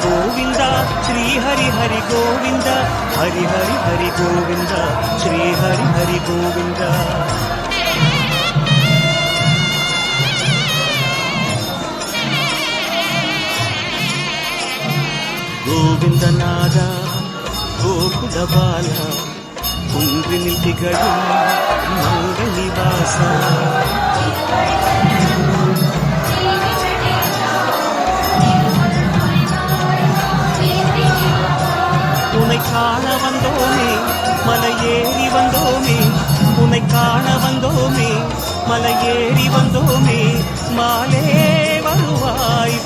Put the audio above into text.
గోవింద శ్రీ హరి హరి గోవింద హరి హరి హరి గోవింద శ్రీ హరి హరి గోవింద గోవిందనాద గోకుల బాల குன்றினில் திகழும் மங்கலி வாசா உன்னை காண வந்தோமே மலையேறி வந்தோமே உன்னை காண வந்தோமே மலையேறி வந்தோமே மாலே வருவாய்